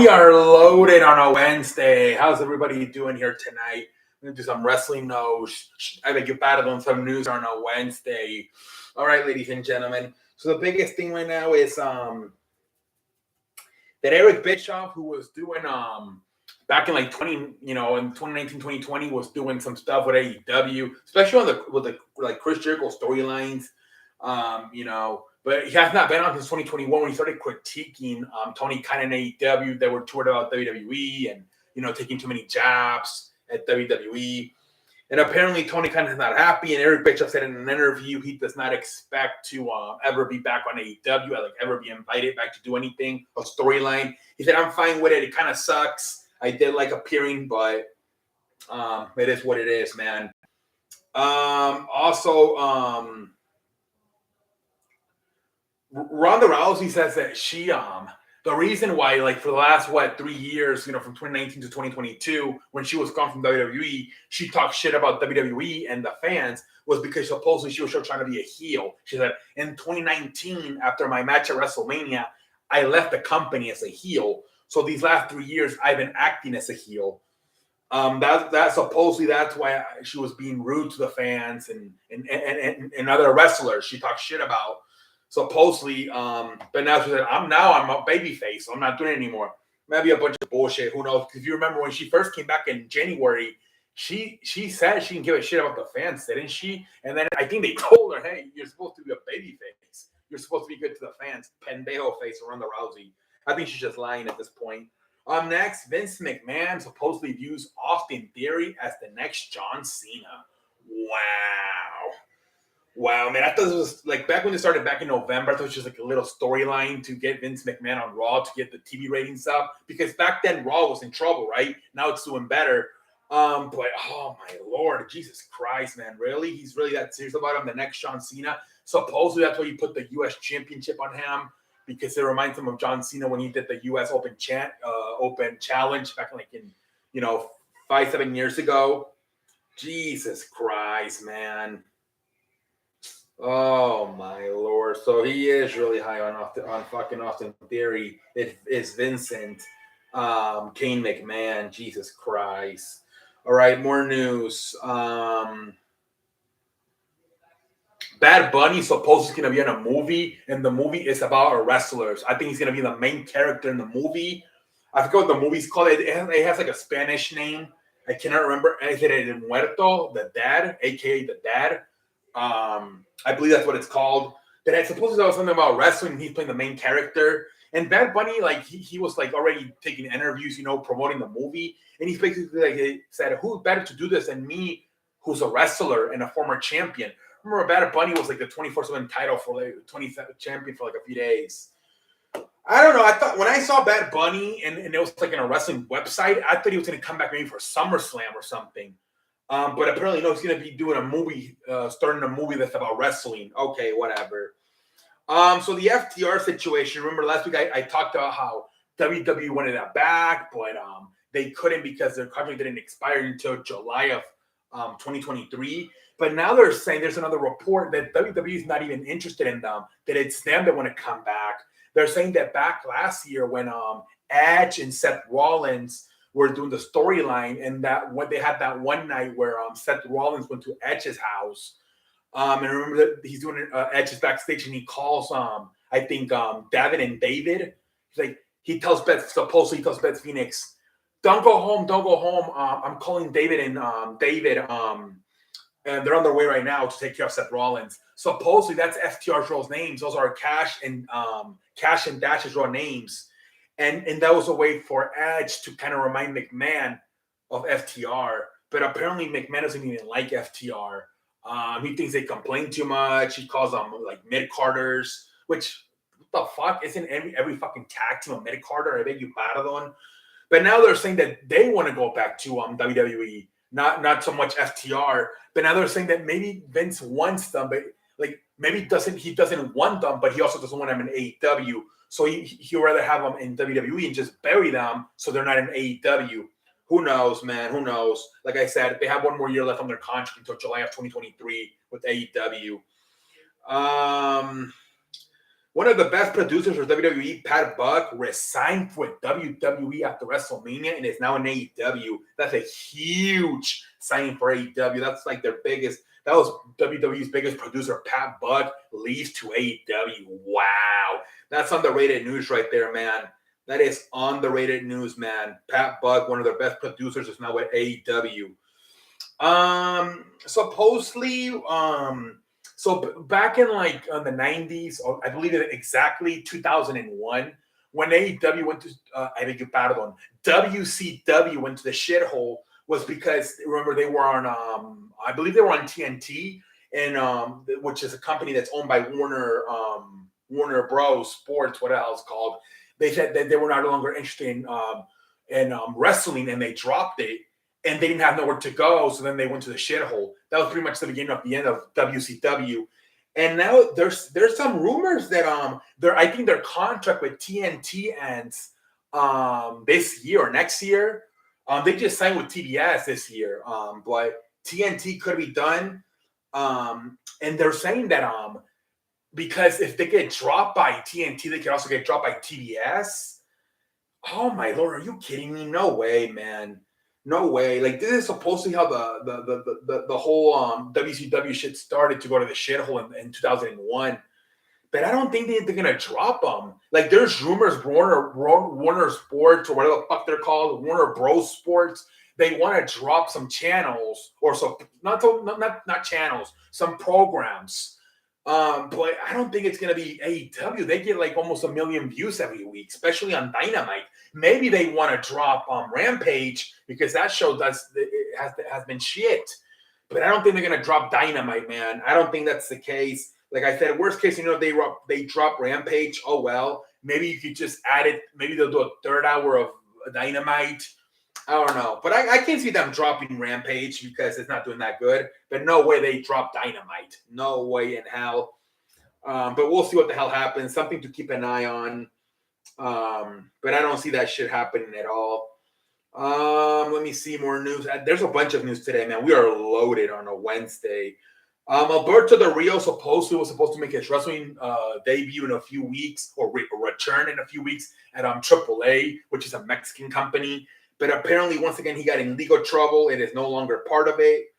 we are loaded on a Wednesday. How's everybody doing here tonight? I'm going to do some wrestling news. I think you battled on some news on a Wednesday. All right, ladies and gentlemen. So the biggest thing right now is that Eric Bischoff, who was doing back in like 20, in 2019, 2020, was doing some stuff with AEW, especially with the like Chris Jericho storylines. But he has not been on since 2021 when he started critiquing Tony Khan and AEW. They were toured about WWE and, taking too many jabs at WWE. And apparently Tony Khan is not happy. And Eric Bischoff said in an interview he does not expect to ever be back on AEW, like ever be invited back to do anything, a storyline. He said, I'm fine with it. It kind of sucks. I did like appearing, but it is what it is, man. Ronda Rousey says that she the reason why, like, for the last 3 years, from 2019 to 2022, when she was gone from WWE, she talked shit about WWE and the fans was because supposedly she was trying to be a heel. She said, in 2019, after my match at WrestleMania, I left the company as a heel. So these last 3 years, I've been acting as a heel. That supposedly that's why she was being rude to the fans and other wrestlers she talked shit about. Supposedly, but now she said, I'm a babyface, so I'm not doing it anymore. Maybe a bunch of bullshit. Who knows? Because if you remember when she first came back in January, she said she didn't give a shit about the fans, didn't she? And then I think they told her, hey, you're supposed to be a babyface. You're supposed to be good to the fans. Pendejo face around the Rousey. I think she's just lying at this point. Next, Vince McMahon supposedly views Austin Theory as the next John Cena. Wow, man. I thought it was like back when they started back in November, I thought it was just like a little storyline to get Vince McMahon on Raw to get the TV ratings up. Because back then Raw was in trouble, right? Now it's doing better. But oh my Lord, Jesus Christ, man. Really? He's really that serious about him, the next John Cena? Supposedly that's why he put the US Championship on him, because it reminds him of John Cena when he did the US Open Challenge back in 5-7 years ago. Jesus Christ, man. Oh my Lord! So he is really high on fucking Austin Theory. It is Vincent Kane McMahon. Jesus Christ! All right, more news. Bad Bunny supposedly going to be in a movie, and the movie is about wrestlers. I think he's going to be the main character in the movie. I forget what the movie's called. It has like a Spanish name. I cannot remember. Is it El Muerto, the dad, aka the dad? I believe that's what it's called. That I suppose that was something about wrestling. He's playing the main character. And Bad Bunny, like he was like already taking interviews, promoting the movie. And he's basically like he said, "Who's better to do this than me, who's a wrestler and a former champion?" Remember, Bad Bunny was like the 24/7 title for like 27 champion for like a few days. I don't know. I thought when I saw Bad Bunny and it was like in a wrestling website, I thought he was going to come back maybe for SummerSlam or something. But apparently, no, he's going to be doing a movie, starting a movie that's about wrestling. Okay, whatever. So the FTR situation, remember last week I talked about how WWE wanted that back, but they couldn't because their contract didn't expire until July of 2023. But now they're saying there's another report that WWE is not even interested in them, that it's them that want to come back. They're saying that back last year when Edge and Seth Rollins were doing the storyline, and that when they had that one night where Seth Rollins went to Edge's house, and remember that he's doing Edge's backstage, and he calls I think Davin and David. He's like he tells Beth Phoenix, don't go home. I'm calling David and and they're on their way right now to take care of Seth Rollins. Supposedly that's FTR's real names. Those are Cash and Dash's real names. And that was a way for Edge to kind of remind McMahon of FTR. But apparently McMahon doesn't even like FTR. He thinks they complain too much. He calls them like mid-carders, which, what the fuck? Isn't every fucking tag team a mid-carder? I bet you battled on. But now they're saying that they want to go back to WWE, not so much FTR. But now they're saying that maybe Vince wants them, but like maybe he doesn't want them, but he also doesn't want them in AEW. So he'd rather have them in WWE and just bury them so they're not in AEW. Who knows, man? Who knows? Like I said, they have one more year left on their contract until July of 2023 with AEW. One of the best producers for WWE, Pat Buck, resigned with WWE after WrestleMania and is now in AEW. That's a huge signing for AEW. That's like their biggest. That was WWE's biggest producer, Pat Buck, leaves to AEW. Wow, that's underrated news right there, man. That is underrated news, man. Pat Buck, one of their best producers, is now with AEW. Supposedly, so back in like in the 90s, or I believe it exactly 2001, when AEW went to, I beg your pardon, WCW went to the shithole, was because remember they were on, I believe they were on TNT, and which is a company that's owned by Warner Bros. Sports, what the hell it's called. They said that they were no longer interested in wrestling, and they dropped it and they didn't have nowhere to go, so then they went to the shithole. That was pretty much the beginning of the end of WCW. And now there's some rumors that I think their contract with TNT ends this year or next year. They just signed with TBS this year, but TNT could be done. And they're saying that because if they get dropped by TNT, they can also get dropped by TBS. Oh my lord, are you kidding me? No way, man. No way. Like this is supposed to be how the whole WCW shit started to go to the shithole in 2001. But I don't think they're gonna drop them. Like there's rumors Warner Sports or whatever the fuck they're called, Warner Bros Sports. They want to drop some channels or some not channels, some programs. But I don't think it's gonna be AEW. They get like almost 1 million views every week, especially on Dynamite. Maybe they want to drop Rampage because that show has been shit. But I don't think they're gonna drop Dynamite, man. I don't think that's the case. Like I said, worst case, they drop Rampage. Oh well, maybe you could just add it. Maybe they'll do a third hour of Dynamite. I don't know, but I can't see them dropping Rampage because it's not doing that good. But no way they drop Dynamite. No way in hell. But we'll see what the hell happens. Something to keep an eye on. But I don't see that shit happening at all. Let me see more news. There's a bunch of news today, man. We are loaded on a Wednesday. Alberto Del Rio was supposed to make his wrestling debut in a few weeks or return in a few weeks at AAA, which is a Mexican company. But apparently, once again, he got in legal trouble. It is no longer part of it.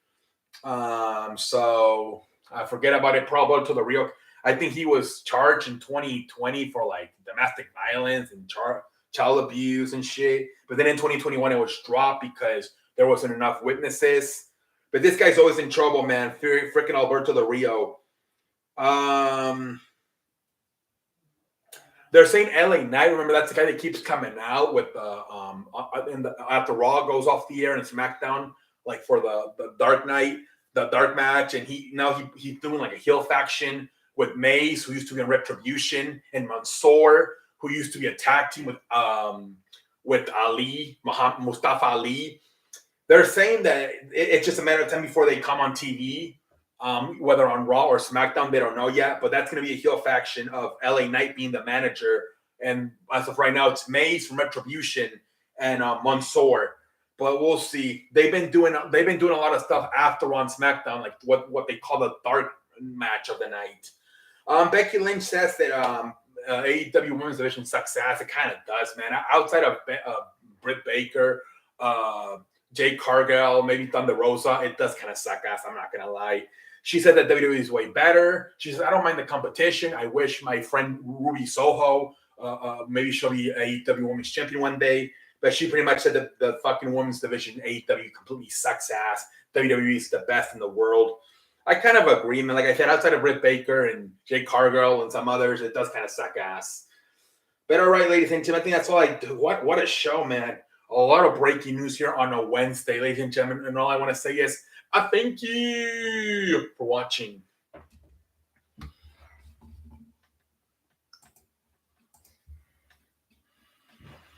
So I forget about it. Probably to the Rio. I think he was charged in 2020 for like domestic violence and child abuse and shit. But then in 2021, it was dropped because there wasn't enough witnesses. But this guy's always in trouble, man. Freaking Alberto Del Rio. They're saying LA Knight. Remember, that's the guy that keeps coming out with after Raw goes off the air and SmackDown, like for the Dark match, and he's doing like a heel faction with Mace, who used to be in Retribution, and Mansoor, who used to be a tag team with Ali, Mustafa Ali. They're saying that it's just a matter of time before they come on TV. Whether on Raw or SmackDown, they don't know yet, but that's going to be a heel faction of LA Knight being the manager. And as of right now, it's Mace from Retribution and Mansoor. But we'll see. They've been doing a lot of stuff after on SmackDown, like what they call the dark match of the night. Becky Lynch says that AEW Women's Division success. It kind of does, man. Outside of Britt Baker, Jade Cargill, maybe Thunder Rosa, it does kind of suck ass. I'm not gonna lie. She said that WWE is way better. She says, I don't mind the competition. I wish my friend Ruby Soho, maybe she'll be AEW Women's Champion one day. But she pretty much said that the fucking women's division, AEW, completely sucks ass. WWE is the best in the world. I kind of agree, man. Like I said, outside of Britt Baker and Jade Cargill and some others, it does kind of suck ass. But all right, ladies and gentlemen, I think that's all I do. What a show, man. A lot of breaking news here on a Wednesday, ladies and gentlemen. And all I want to say is, I thank you for watching.